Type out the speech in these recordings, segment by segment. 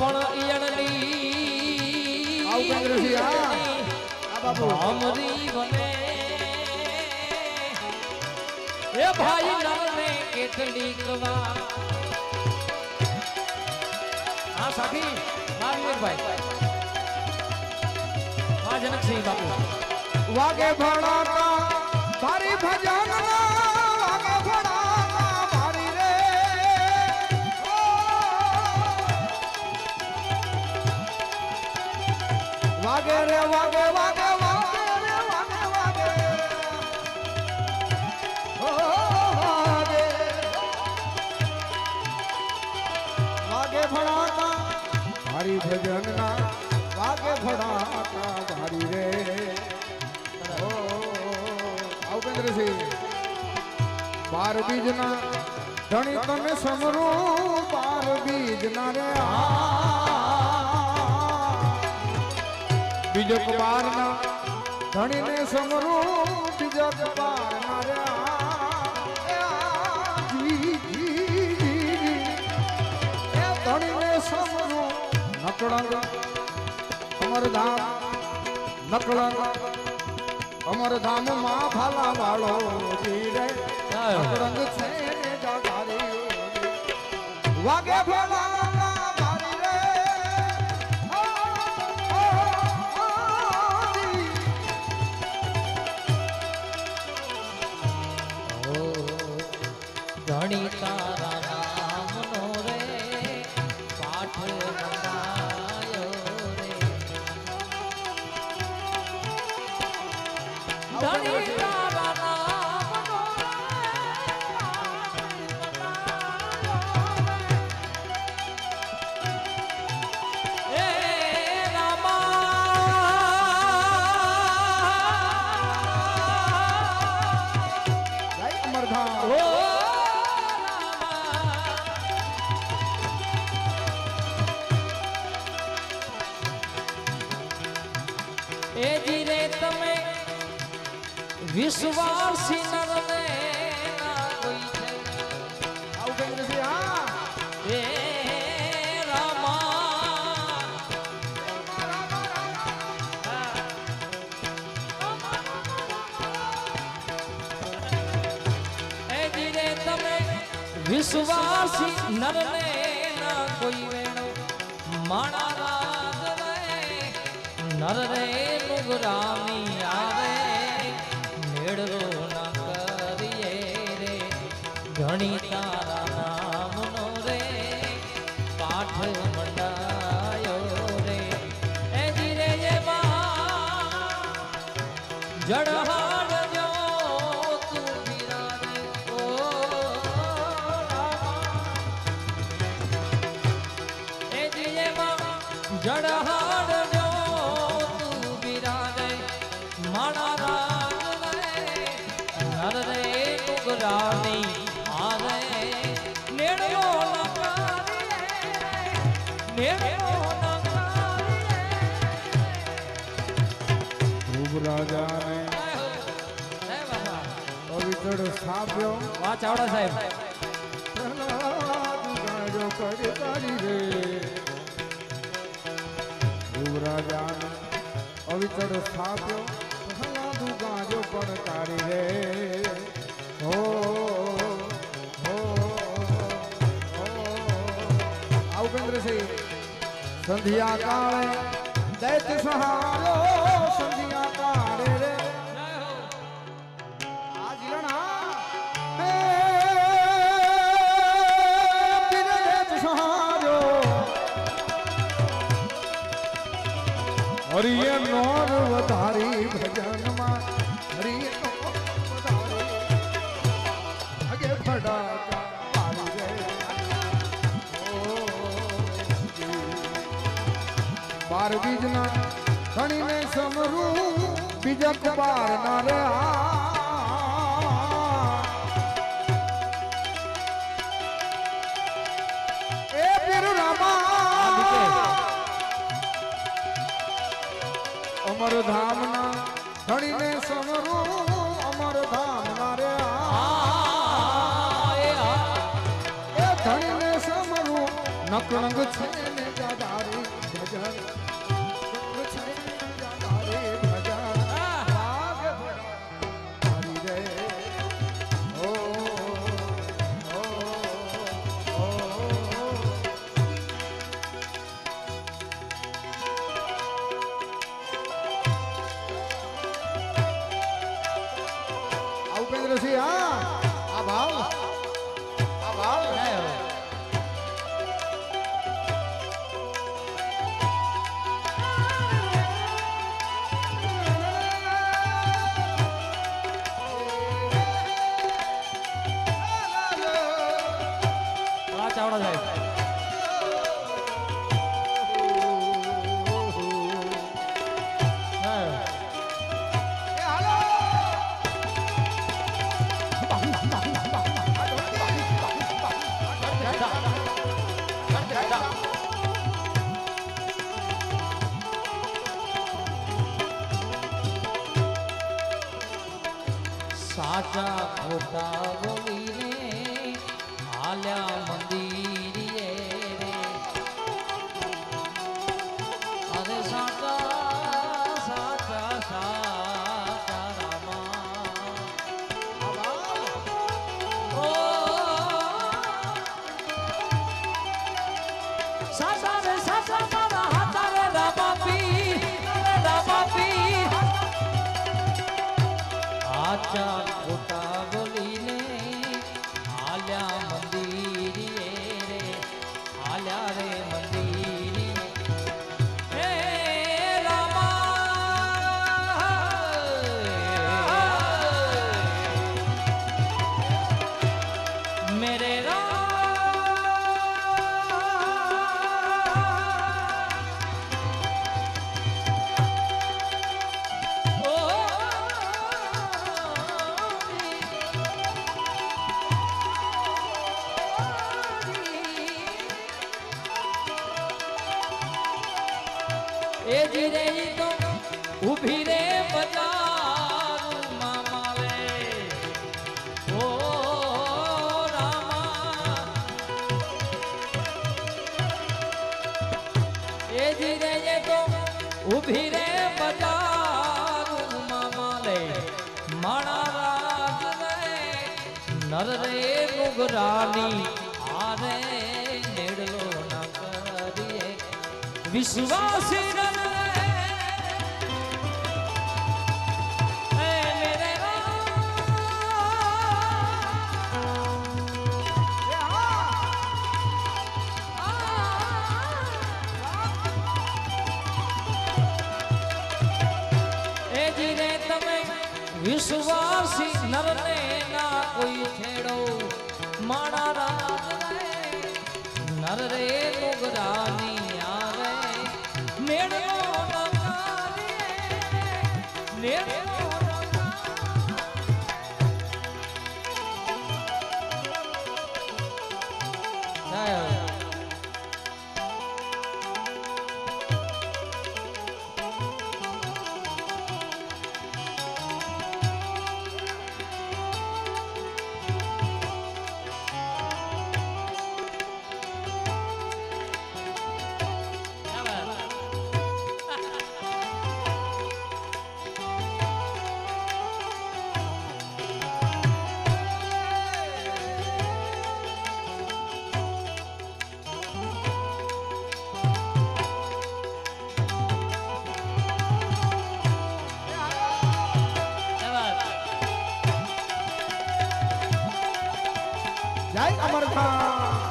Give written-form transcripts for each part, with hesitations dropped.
પણ ઈયણની અમરી બને એ ભાઈ નરને કેટલીક વાર હા સાથી ભાઈ હા જનકસિંહ બાપુ વાગે ભણાતા તારી ભજન વાગે ભણાતા મારી રે વાગે રે વાગે વાગે વાગે રે વાગે વાગે વાગે વાગે ભણાતા તારી ભજન ના વાગે ભણાતા મારી રે બાર બીજ ના ધણી તને સમરું બાર બીજ ના રે બીજક બાર ના ધણી ને સમરું બીજક બાર ના રે ધણી ને સમરું નકળંગ અમર ધામ નકળંગ અમર ધામ માં ભાલા વાળો જીરે રંગ છે ને જાગારી વાગે ભલા ભારી રે ધણી તારા નામનો રે પાઠ મંગાયો રે ધણી તારા નામનો રે એ રામા જય અમરધામ એ જીરે તમે વિશ્વાસી નરને ના કોઈ છે આવું કઈ નથી હા એ રામા એ જીરે તમે વિશ્વાસી નરને ના કોઈ વેણો માણા રાજ રે નર રે નુગરામી આવે મેળવો ના કરીએ રે ઘણી તારા નામનો રે પાઠ મંડાયો રે એ જીરે જે જડહાડ જો તું બિરાજે ઓ એ જીરે જડહાડ જો તું બિરાજે માણા રાજ રે નર રે નુગરાની આરે નેડો નકારી નેડો ધ્રુવ રાજા ને પવિત્ર સ્થાપ્યો વાહ ચાવડા સાહેબ ગાજો કરી તારી રે ધ્રુવ રાજા ને પવિત્ર સ્થાપ્યો પ્રહલાદ ગાજો પણ તારી રે હો ઉપેન્દ્રસિંહ સંધ્યા કાળે દૈત્ય સહારો સંધ્યા કાળે રે આ જીરણા હે દૈત્ય સહારો હરિય નોર વધારી ભજનમાં હરિય નોર વધારી અગે ફડાકા બાર બીજ ના ધણી ને સમરું બીજક બાર ના રે એ પીર રામા અમર ધામ ના ધણી ને સમરું અમર ધામ ના રે એ ધણી ને સમરું નકળંગ છે ને દાદા ચાવડા સાહેબ હા. એ હાલો સાચા ખોટા બોલીને હાલ્યા મંદિરે રે અરે સાચા સાચા સાચા રામા ઓ સાચા રે સાચા મારા હાથા રે રામા પી આચા ખોટા બોલીને હાલ્યા મંદિરે રે હાલ્યા રે મંદિરે હે રામા મેરે એ જીરે તો ઉભી રે બજાર મામા રે ઓ રામા એ જીરે તો ઉભી રે બજાર મામા રે માણા રાજ રે નર રે નુગરાની આરે નેડલો ન કરીએ વિશ્વાસી વિશ્વાસી નરને ના કોઈ છેડો માણા રાજ રે નર રે નુગરાની આવે નેડો નકારીએ નેડો નકારીએ જય અમરખાન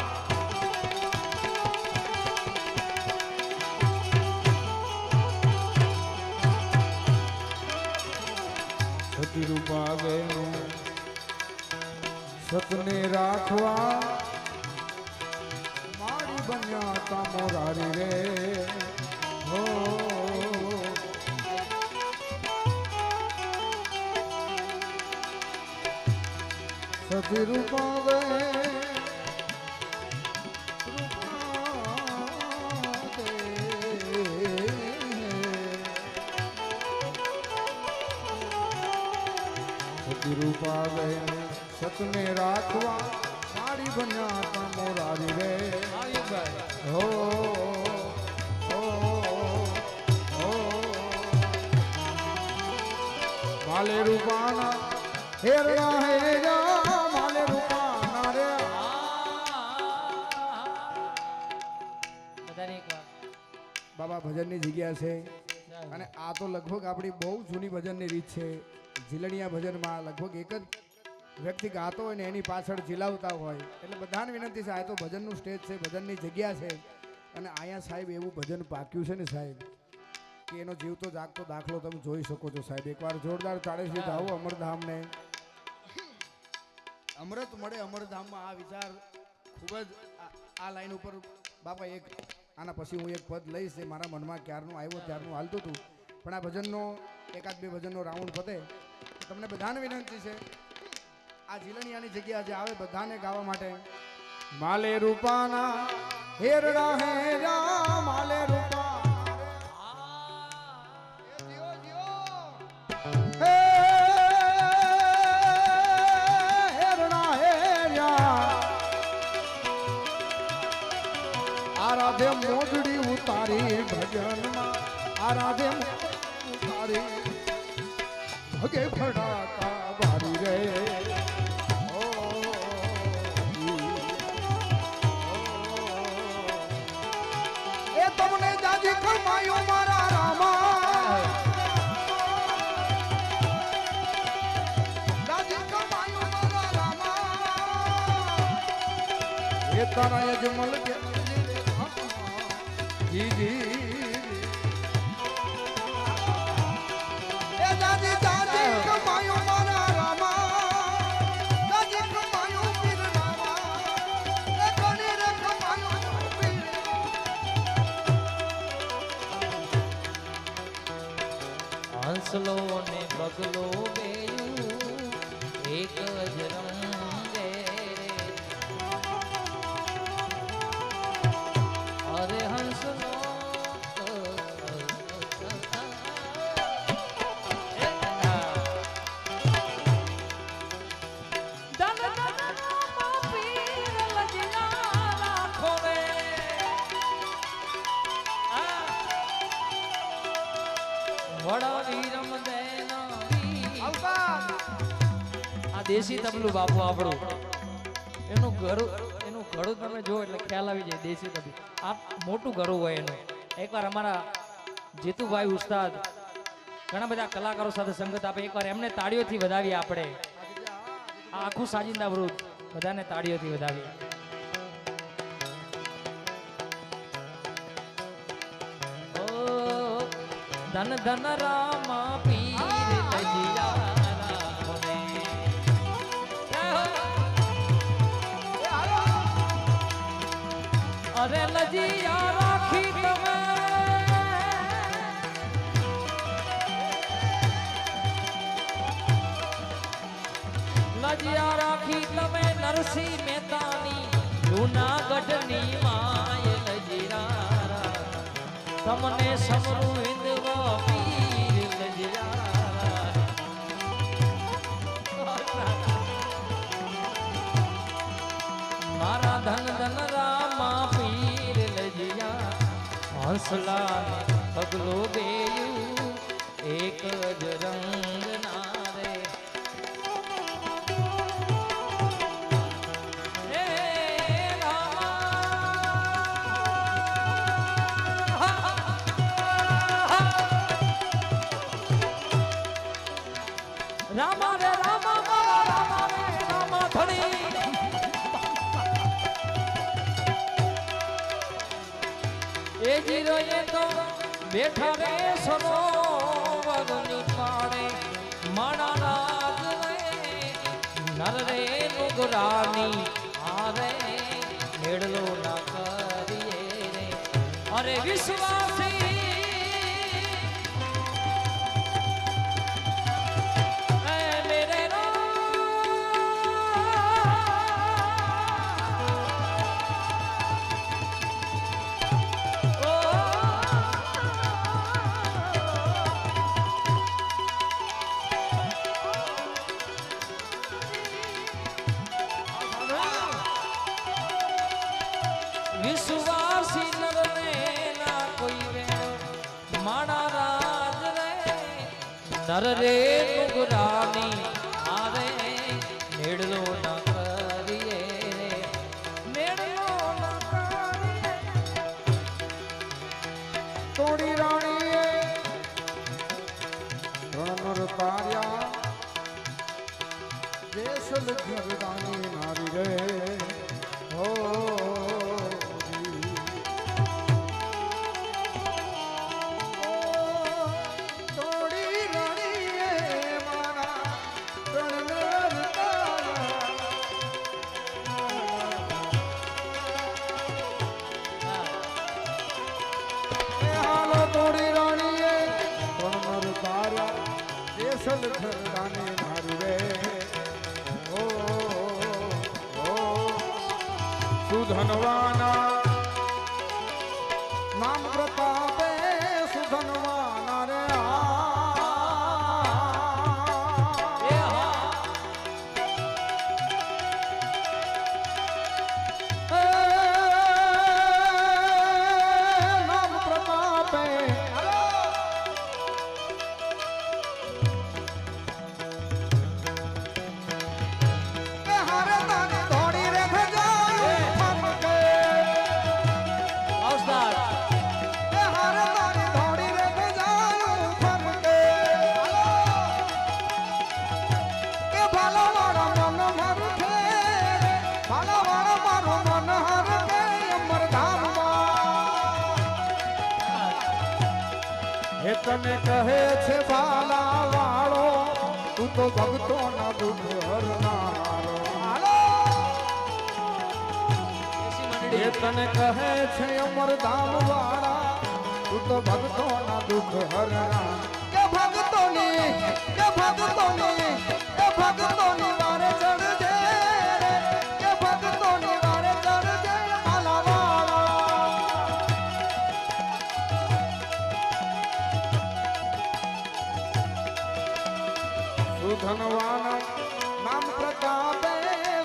સતી રૂપા બેનો સતને રાખવા મારી બન્યા તા મોરારી રે હો સતી રૂપા બે રૂપા બેન સતને રાખવા મારી બન્યા તા મોરારી રે હો માલે રૂપાના હેરણા હેરા માલે રૂપાના રે બાબા ભજનની જગ્યા છે અને આ તો લગભગ આપણી બહુ જૂની ભજનની રીત છે ઝીલણિયા ભજનમાં લગભગ એક જ વ્યક્તિ ગાતો હોય ને એની પાછળ ઝીલાવતા હોય એટલે બધાને વિનંતી છે આ તો ભજનનું સ્ટેજ છે ભજનની જગ્યા છે અને અહીંયા સાહેબ એવું ભજન પાક્યું છે ને સાહેબ કે એનો જીવતો જાગતો દાખલો તમે જોઈ શકો છો સાહેબ એકવાર જોરદાર તાળીથી આવો અમરધામને અમૃત મળે અમરધામમાં આ વિચાર ખૂબ જ આ લાઈન ઉપર બાપા એક આના પછી હું એક પદ લઈશ એ મારા મનમાં ક્યારનું આવ્યો ત્યારનું હાલતું હતું પણ આ ભજનનો એકાદ બે ભજનનો રાઉન્ડ પતે તો તમને બધાને વિનંતી છે આ ઝીલણિયાની જગ્યા જે આવે બધાને ગાવા માટે માલે રૂપાના હેરડા હેરા માલે આરાધે મોજડી ઉતારી ભજનમાં આરાધે ઉતારી ભગે ફડાકા ભારી રે એ તમને જાજી કમાયો મારા રામા જાજી કમાયો મારા રામા એ તારા યજમલ કે જીજી એ જાજી જાજી કમાયો મારા રામા જાજી કમાયો પીર રામા એ કોની રે કમાયો પીર હંસલો ને બગલો બેયું એક જ રંગે અરે હંસલો આ દેશી તબલું બાપુ આપણું એનું ઘડું તમે જો એટલે ખ્યાલ આવી જાય દેશી તબલું આ મોટું ઘડું હોય એનું એકવાર અમારા જીતુભાઈ ઉસ્તાદ ઘણા બધા કલાકારો સાથે સંગત આપે એકવાર એમને તાળીઓથી વધાવીએ આપણે આ આખું સાજિંદા વૃત બધાને તાળીઓથી વધાવીએ ધન ધન રામા પીર લજિયા અરે લજિયા રાખી તમે લજિયા રાખી તમે નરસિંહ મહેતાની જૂનાગઢની માય લજિયા તમને સમરૂ હિંદવા પીર લજિયા મારા ધન ધન રામા પીર લજિયા હંસલા પગલો બેયું એક જ રંગ ના રે રામા રે રામા રામા રે રામા ધણી એ જીરો એ તો બેઠા રે સરોવરની પાડે માણા નાગ રે નર રે નુગરાની આરે મેળલો ના કરીએ રે અરે વિશ્વાસી વિશ્વાસી નરને ના કોઈ વેણો માણા રાજ રે નર રે નુગરાની આરે મેળલો ના કરીએ રે મેળલો ના કરીએ તોડી રાણીએ રણનર તાર્યા દેશલ ઘરદાની નારી રે હો સુધનવાના નામ પ્રતાપે સુધનવાના રે એ હા નામ પ્રતાપે હારે તારી ધોડી રે ભજાયું મનકે અવસ્તાર એ હારે તારી ધોડી રે ભજાયું મનકે કે ભાલાવાળા મન હરખે ભાલાવાળા મારું મન હરખે અમરધામમાં હે તને કહે છે ભાલાવાળો તું તો ભક્તોના દુઃખ હરનારો એસી એ મંડળી તને કહે છે અમરધામ વાળા તું તો ભક્તોના દુઃખ હરણા કે ભક્તોની વારે ચડજે રે કે ભક્તોની વારે ચડજે ભાલાવાળા સુધનવાના નામ પ્રતાપે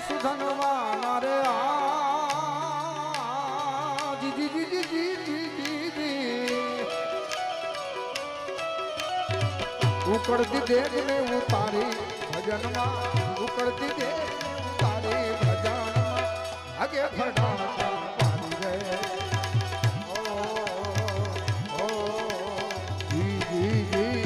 સુધનવાના રે જી જી જી જી જી જી જી જી ઉકળતી દેખ ને ઉતારી ભજનમાં ઉકળતી દેખ ને ઉતારી ભજનમાં આગે ફડાણ પાડી રે ઓ જી જી જી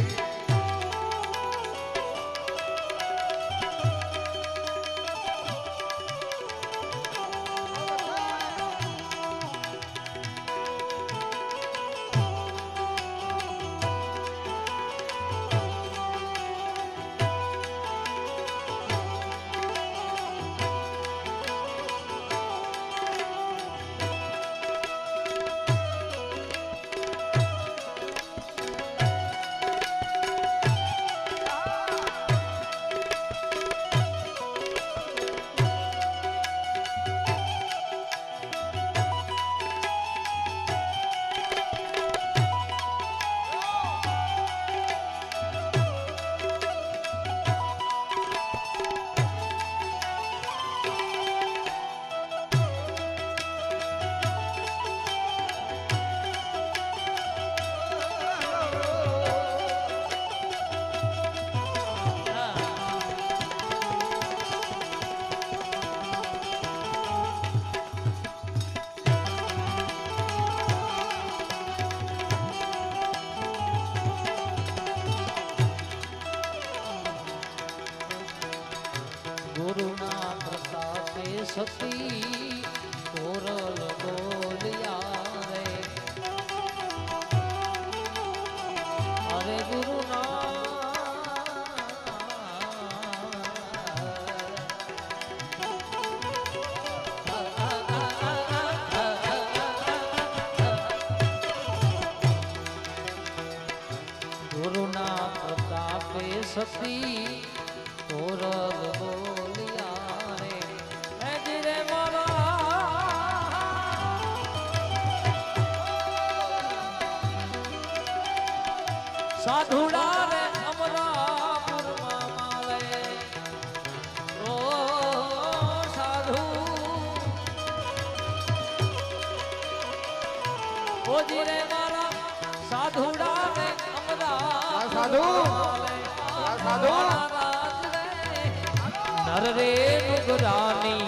ગુરુના પ્રતાપે સતી કોરલ બોલ્યા રે અરે ગુરુના પ્રતાપે સતી કોરલ બોલ્યા રે હે જીરે સાધુડા રે અમરાપુરમાં માલે ઓ સાધુ ઓ જીરે મારા સાધુડા રે અમરા સાધુ સાધુ નર રે નુગરાની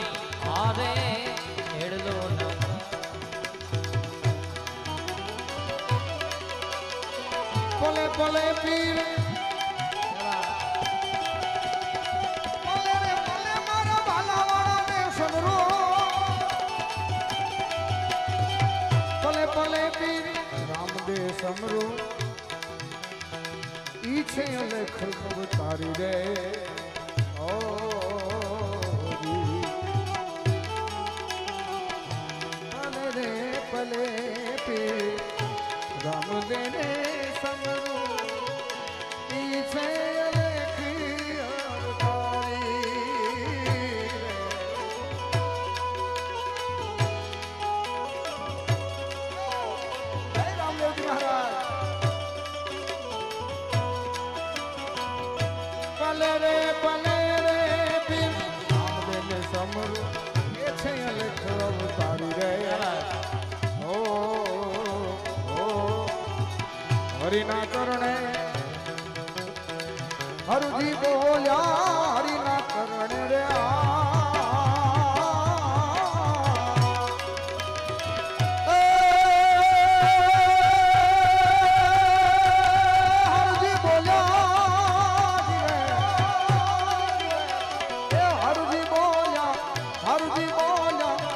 આરે હેડલો ન પલે પલે પીર પલે રે પલે મારા ભાલાવાળા ને સમરો પલે પલે પીર રામદે સમરો ઈ છે અલેખ તારી રે ઓ પલે રે પલે પીર રામદે ને સમરો ઈ છે અલેખ તારી રે હરિના કરણે હરજી બોલ્યા હરિના કરણે રે હરજી બોલ્યા હરજી બોલ્યા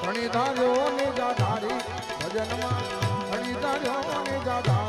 ધણી ધાર્યો ને જા ધારી ભજનમાં ધણી ધાર્યો ને જા ધારી